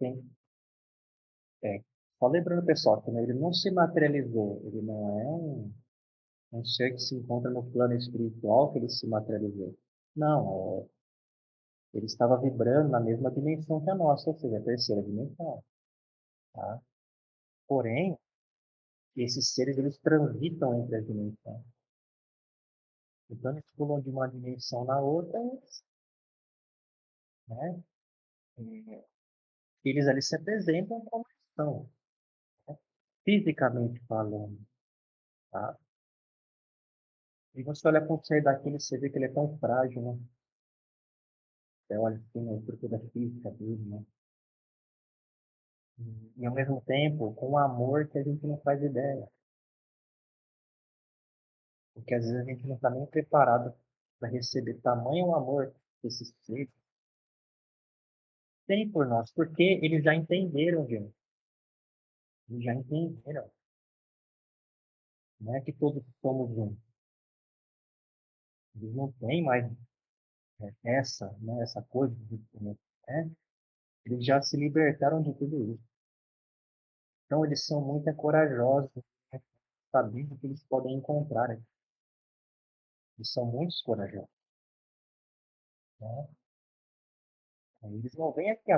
Sim. É. Só lembrando, pessoal, que né, ele não se materializou, ele não é um ser que se encontra no plano espiritual que ele se materializou. Não, ele estava vibrando na mesma dimensão que a nossa, ou seja, a terceira dimensão. Tá? Porém, esses seres eles transitam entre as dimensões. Então, eles pulam de uma dimensão na outra, né? Eles ali se apresentam como estão, né? Fisicamente falando. Tá? E você olha para um ser daquele, você vê que ele é tão frágil, né? Você olha assim, a estrutura física dele, né? E ao mesmo tempo, com um amor que a gente não faz ideia. Porque às vezes a gente não está nem preparado para receber tamanho amor desses seres tem por nós, porque eles já entenderam, gente. Eles já entenderam. Não é que todos somos um. Eles não têm mais essa coisa de, né? Eles já se libertaram de tudo isso. Então eles são muito corajosos, né? Sabendo que eles podem encontrar. Né? Eles são muito corajosos. Né? Eles não vêm aqui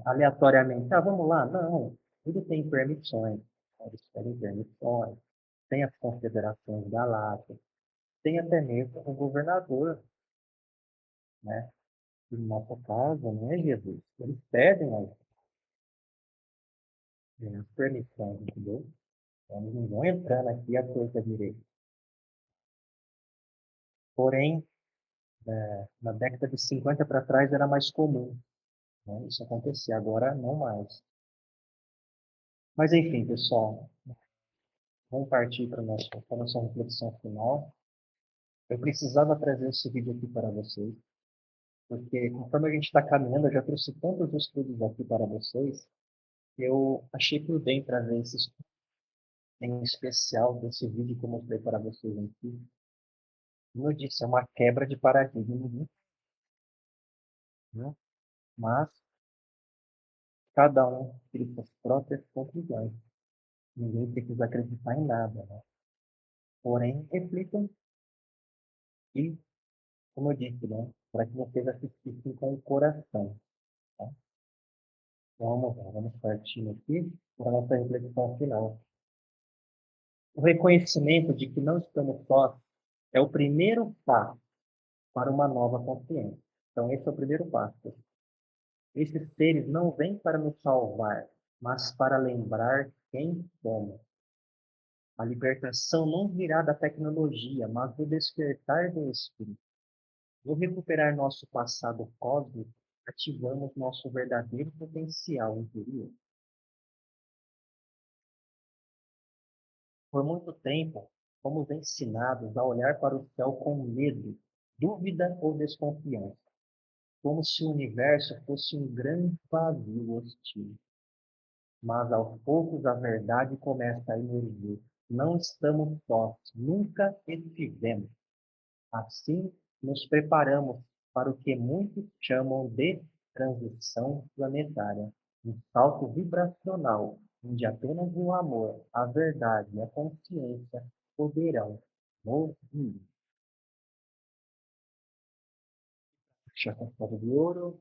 aleatoriamente, vamos lá. Não, tudo tem permissões. Eles pedem permissões, tem as confederações galácticas, tem até mesmo o governador, né? No nosso caso, né, Jesus? Eles pedem as permissões, entendeu? Então, eles não vão entrando aqui à torta direita. Porém, na década de 50 para trás era mais comum, né, isso acontecer, agora não mais. Mas enfim, pessoal, vamos partir para a nossa reflexão final. Eu precisava trazer esse vídeo aqui para vocês, porque conforme a gente está caminhando, eu já trouxe tantos estudos aqui para vocês, que eu achei por bem trazer esses em especial desse vídeo que eu mostrei para vocês aqui. Como eu disse, é uma quebra de paradigma, né? Mas cada um tira suas próprias conclusões. Ninguém precisa acreditar em nada, né? Porém, reflitam e, como eu disse, né? Para que vocês assistissem com o coração, tá? Então, vamos lá, vamos partir aqui para a nossa reflexão final. O reconhecimento de que não estamos sós é o primeiro passo para uma nova consciência. Então, esse é o primeiro passo. Esses seres não vêm para nos salvar, mas para lembrar quem somos. A libertação não virá da tecnologia, mas do despertar do espírito. Ao recuperar nosso passado cósmico, ativamos nosso verdadeiro potencial interior. Por muito tempo, fomos ensinados a olhar para o céu com medo, dúvida ou desconfiança, como se o universo fosse um grande vazio hostil. Mas aos poucos a verdade começa a emergir. Não estamos sós, nunca estivemos. Assim, nos preparamos para o que muitos chamam de transição planetária, um salto vibracional, onde apenas o amor, a verdade e a consciência poderão nos guiar. Chacota de ouro.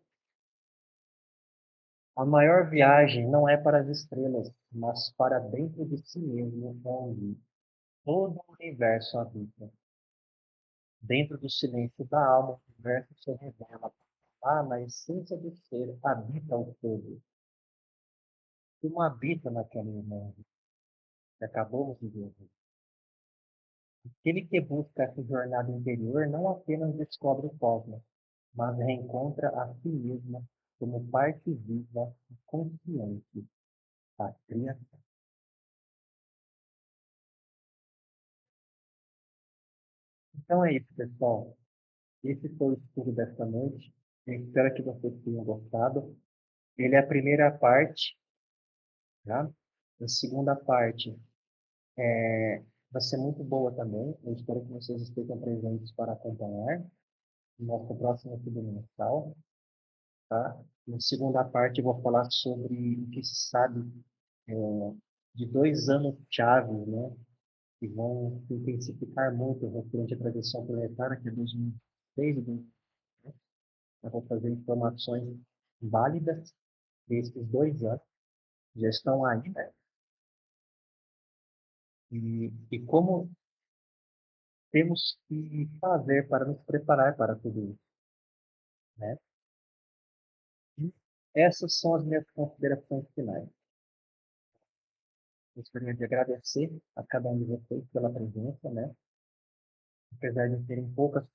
A maior viagem não é para as estrelas, mas para dentro de si mesmo, onde todo o universo habita. Dentro do silêncio da alma, o universo se revela. Lá na essência do ser habita o todo. Tu não habita naquele mundo que acabamos de ver. Aquele que busca essa jornada interior não apenas descobre o cosmos, mas reencontra a si mesmo como parte viva e consciente da criação. Então é isso, pessoal. Esse foi o estudo desta noite. Eu espero que vocês tenham gostado. Ele é a primeira parte, tá? A segunda parte vai ser muito boa também. Eu espero que vocês estejam presentes para acompanhar o nosso próximo estudo mensal, tá? Na segunda parte eu vou falar sobre o que se sabe é, de 2 anos-chave, né? Que vão se intensificar muito referente à transição planetária, que é 2006 e 2020. Eu vou fazer informações válidas desses 2 anos, já estão aí, né? E como temos que fazer para nos preparar para tudo isso, né? E essas são as minhas considerações finais. Gostaria de agradecer a cada um de vocês pela presença, né? Apesar de terem poucas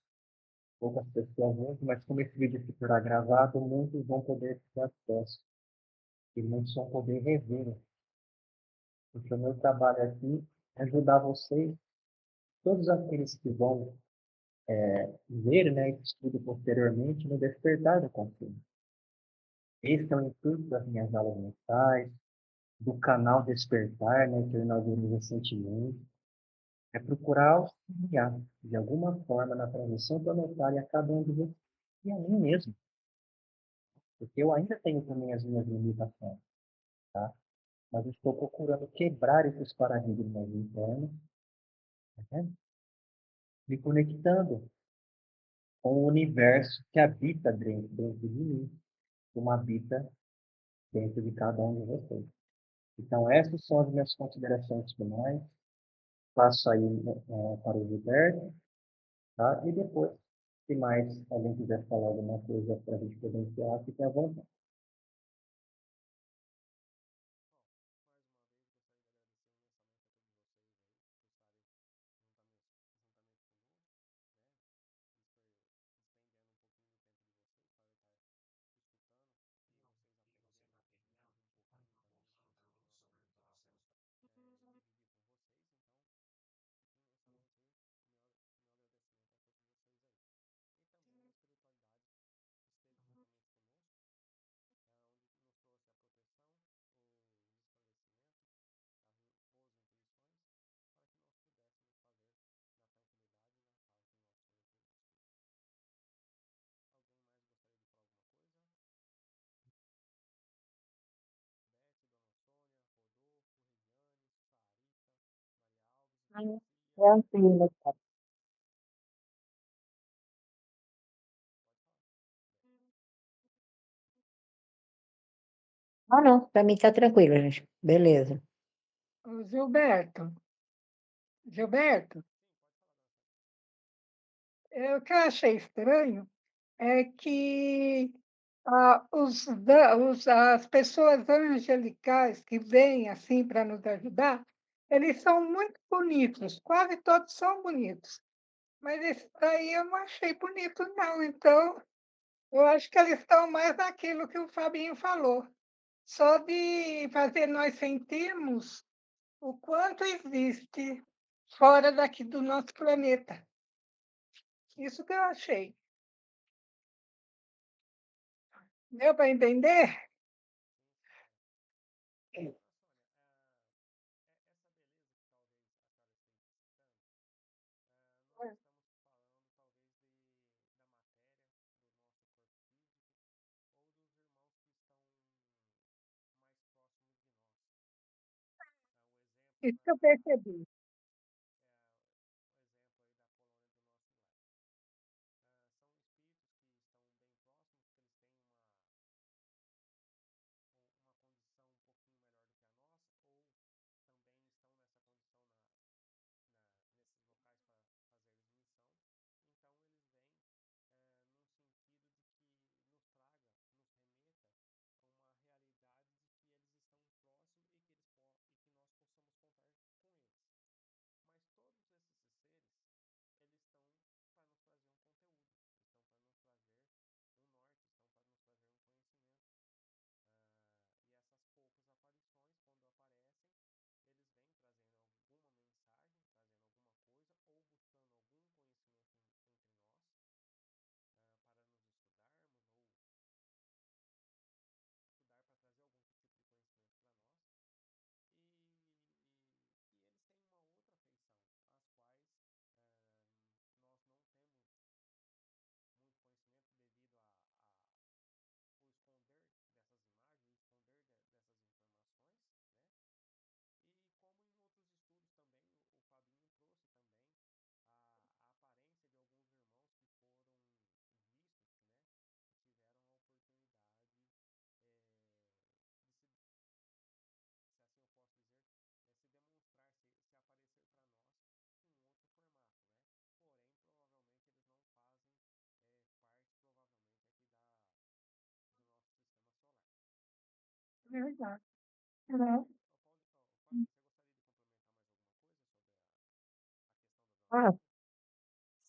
pessoas hoje, mas como esse vídeo ficará gravado, muitos vão poder ter acesso e muitos vão poder rever. Porque o meu trabalho aqui é ajudar vocês, todos aqueles que vão ver, né, esse estudo posteriormente, no despertar da consciência. Esse é o intuito das minhas aulas mensais, do canal Despertar, né, que eu inaugurei recentemente, é procurar auxiliar, de alguma forma, na transição planetária a cada um de vocês e a mim mesmo, porque eu ainda tenho também as minhas limitações, tá? Mas eu estou procurando quebrar esses paradigmas internos, né? Me conectando com o universo que habita dentro de mim. como habita dentro de cada um de vocês. Então, essas são as minhas considerações finais. Passo aí para o Gilberto, tá? E depois, se mais alguém quiser falar alguma coisa para a gente poder encerrar, fique à vontade. Tranquilo, cara. Ah, não, para mim tá tranquilo, gente. Beleza. Ô, Gilberto, o que eu achei estranho é que as pessoas angelicais que vêm assim para nos ajudar, eles são muito bonitos, quase todos são bonitos. Mas esse daí eu não achei bonito, não. Então, eu acho que eles estão mais naquilo que o Fabinho falou, só de fazer nós sentirmos o quanto existe fora daqui do nosso planeta. Isso que eu achei. Deu para entender? Isso que eu percebi. Verdade. Né? Ah,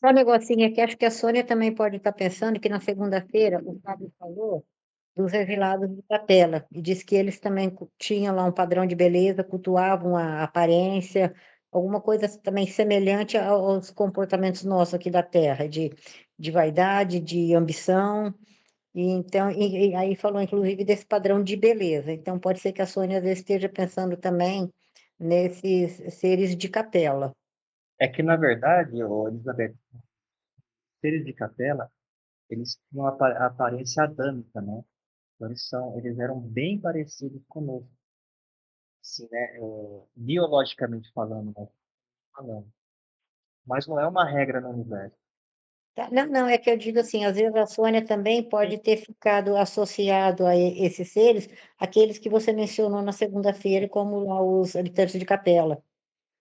só um negocinho aqui, acho que a Sônia também pode estar pensando que na segunda-feira o Fábio falou dos exilados de Capela e disse que eles também tinham lá um padrão de beleza, cultuavam a aparência, alguma coisa também semelhante aos comportamentos nossos aqui da Terra, de vaidade, de ambição, e então, e aí falou inclusive desse padrão de beleza. Então pode ser que a Sônia às vezes esteja pensando também nesses seres de capela. É que, na verdade, Elizabeth, seres de capela, eles tinham a aparência adâmica, né? Então, eles eram bem parecidos conosco, assim, né? Biologicamente falando, né? Falando. Mas não é uma regra no universo. Tá, não, é que eu digo assim, às vezes a Sônia também pode ter ficado associado a esses seres, aqueles que você mencionou na segunda-feira, como lá os habitantes de Capela.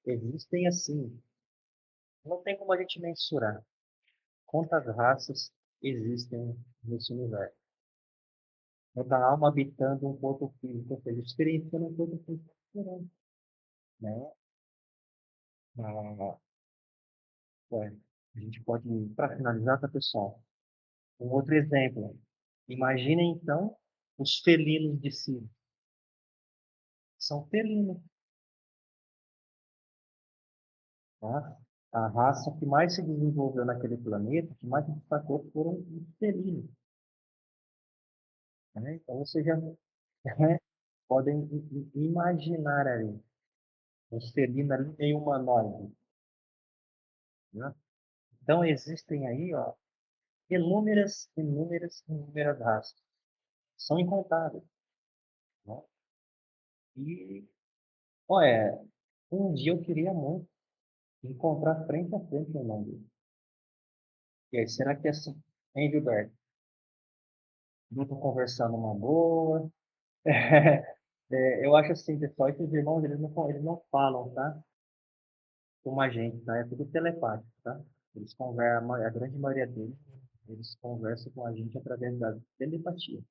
Existem assim, não tem como a gente mensurar quantas raças existem nesse universo. Cada alma habitando um corpo físico, ou seja, experienciando um corpo físico diferente, né? Ah, ué, a gente pode, para finalizar, tá, pessoal? Um outro exemplo. Imaginem, então, os felinos de si. São felinos, tá? A raça que mais se desenvolveu naquele planeta, que mais se destacou, foram os felinos, né? Então, vocês já podem imaginar ali, os felinos ali meio humanoide, né? Então, existem aí, ó, inúmeras raças. São incontáveis, né? E, olha, um dia eu queria muito encontrar frente a frente o irmão dele. E aí, será que é assim? Hein, Gilberto? Não estou conversando uma boa. Eu acho assim, pessoal, esses irmãos, eles não falam, tá? Como a gente, tá? É tudo telepático, tá? Eles conversam, a grande maioria deles, eles conversam com a gente através da telepatia.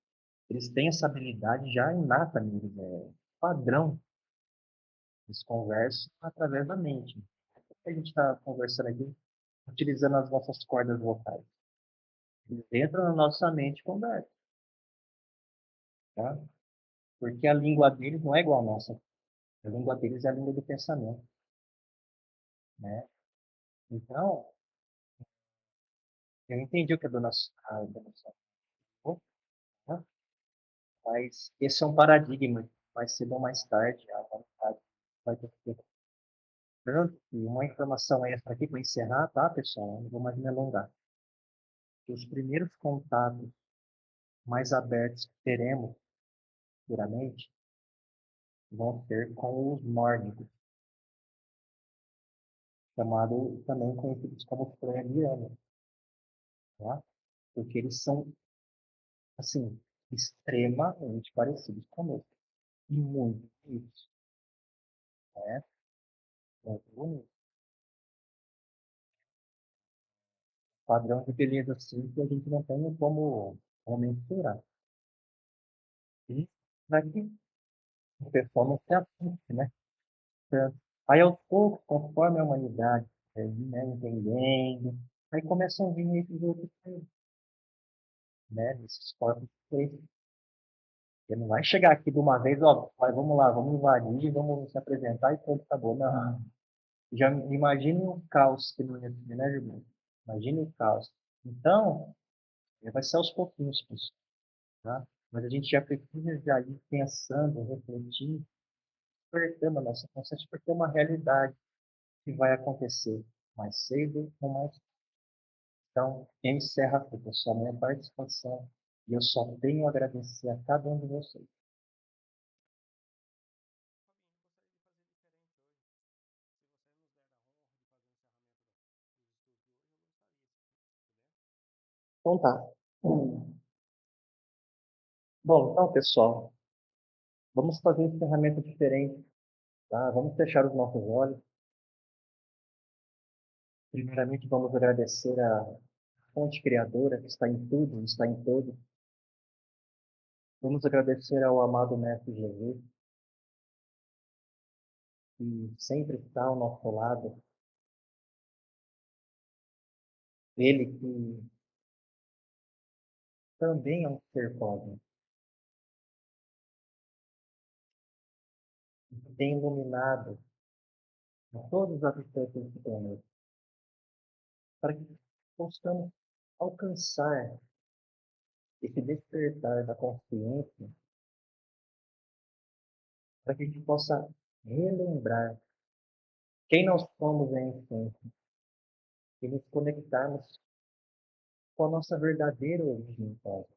Eles têm essa habilidade já inata neles, é padrão. Eles conversam através da mente. A gente está conversando aqui utilizando as nossas cordas vocais. Eles entram na nossa mente e conversam, tá? Porque a língua deles não é igual à nossa. A língua deles é a língua do pensamento, né? Então, eu entendi o que a dona Sônia falou, né? Mas esse é um paradigma. Mais cedo ou mais tarde, a humanidade vai ter que ter. Pronto, e uma informação extra aqui para encerrar, tá, pessoal? Eu não vou mais me alongar. Os primeiros contatos mais abertos que teremos futuramente vão ser com os nórdicos, chamado também conhecidos como freudianos, tá? Porque eles são, assim, extremamente parecidos conosco. E muito bonitos, né? Muito bonito. Padrão de beleza, assim, que a gente não tem como mensurar. E para que o pessoal não se assuste, né? Então, aí, aos poucos, conforme a humanidade né, entendendo, aí começam a vir esses outros seres, né? Esses corpos feitos. Você não vai chegar aqui de uma vez, ó, vamos lá, vamos invadir, vamos se apresentar e pronto, acabou. Não. Já imagine o caos que não ia ser, né, Gilberto? Imagine o caos. Então, vai ser aos pouquinhos, pessoal, tá? Mas a gente já precisa já ir pensando, refletindo, despertando a nossa consciência, porque é uma realidade que vai acontecer mais cedo ou mais tarde. Então, eu encerro aqui, pessoal, a minha participação. E eu só tenho a agradecer a cada um de vocês. Fabinho, gostaria de fazer diferente hoje. Se você nos der a honra de fazer o encerramento dos estudos de hoje, eu gostaria. Se puder. Então tá. Bom, então, pessoal, vamos fazer um encerramento diferente, tá? Vamos fechar os nossos olhos. Primeiramente, vamos agradecer a fonte criadora que está em tudo, está em todo. Vamos agradecer ao amado Mestre Jesus, que sempre está ao nosso lado. Ele que também é um ser cósmico, que tem iluminado a todos os habitantes desse planeta, para que possamos alcançar esse despertar da consciência, para que a gente possa relembrar quem nós somos em essência e nos conectarmos com a nossa verdadeira origem cósmica.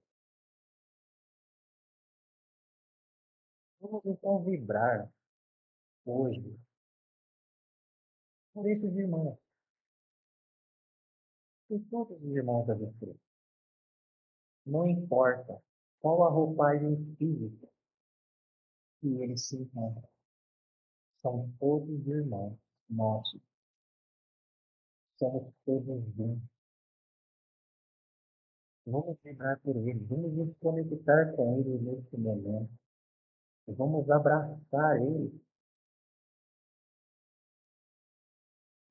Vamos então vibrar hoje por esses irmãos, E todos os irmãos da você. Não importa qual a roupagem física que eles se encontram. São todos irmãos nossos. Somos todos um. Vamos vibrar por eles. Vamos nos conectar com eles nesse momento. Vamos abraçar eles.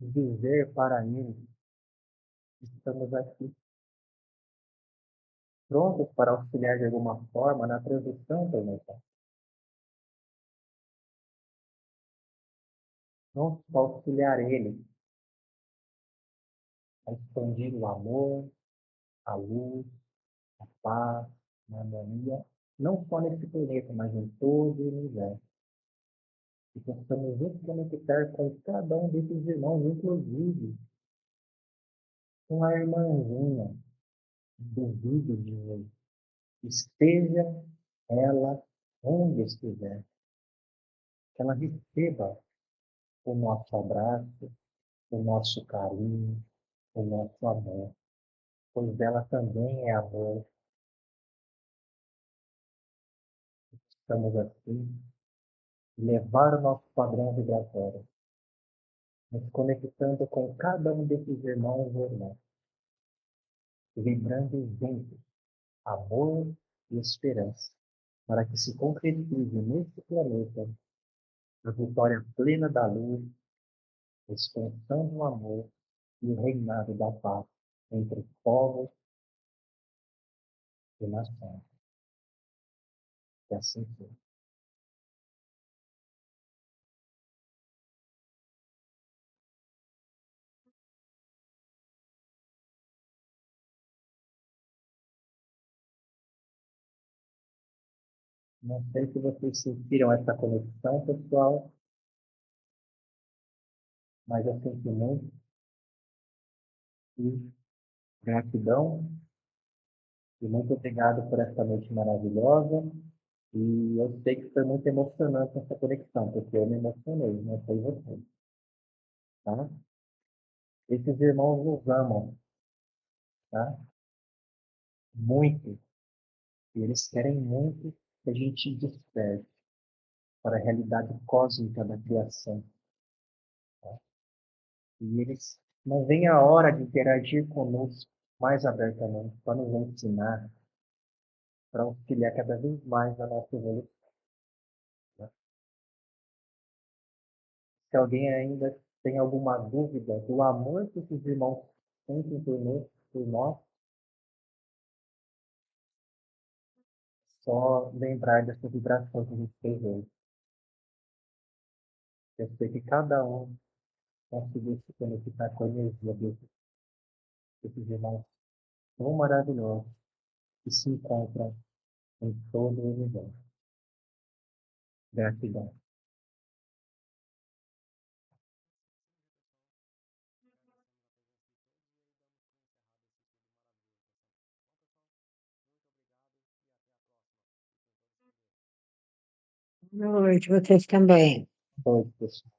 Dizer para eles que estamos aqui. Prontos para auxiliar de alguma forma na transição planetária. Prontos para auxiliar eles a expandir o amor, a luz, a paz, a harmonia, não só nesse planeta, mas em todo o universo. E possamos nos conectar com cada um desses irmãos, inclusive com a irmãzinha do vídeo de hoje. Esteja ela onde estiver, que ela receba o nosso abraço, o nosso carinho, o nosso amor, pois ela também é amor. Estamos assim, levar o nosso padrão vibratório, nos conectando com cada um desses irmãos e irmãs, vibrando juntos amor e esperança, para que se concretize nesse planeta a vitória plena da luz, a expansão do amor e o reinado da paz entre povos e nações. Que assim seja. Não sei se vocês sentiram essa conexão, pessoal, mas eu senti muito e gratidão e muito obrigado por essa noite maravilhosa. E eu sei que foi muito emocionante essa conexão, porque eu me emocionei, não sei vocês, tá? Esses irmãos nos amam, tá? Muito. E eles querem muito que a gente desperte para a realidade cósmica da criação, tá? E eles não veem a hora de interagir conosco mais abertamente, para nos ensinar, para auxiliar cada vez mais na nossa evolução, né? Se alguém ainda tem alguma dúvida do amor que esses irmãos sentem por nós, só lembrar dessa vibração que a gente fez hoje. Eu sei que cada um conseguiu se conectar com a energia desses irmãos tão maravilhosos que se encontram em todo o universo. Gratidão. Agradecemos a presença de todos e aí damos com o encerrado esse período maravilhoso, pessoal. Bom, pessoal, muito obrigado e até a próxima. Fiquem todos com Deus. Boa noite, vocês também.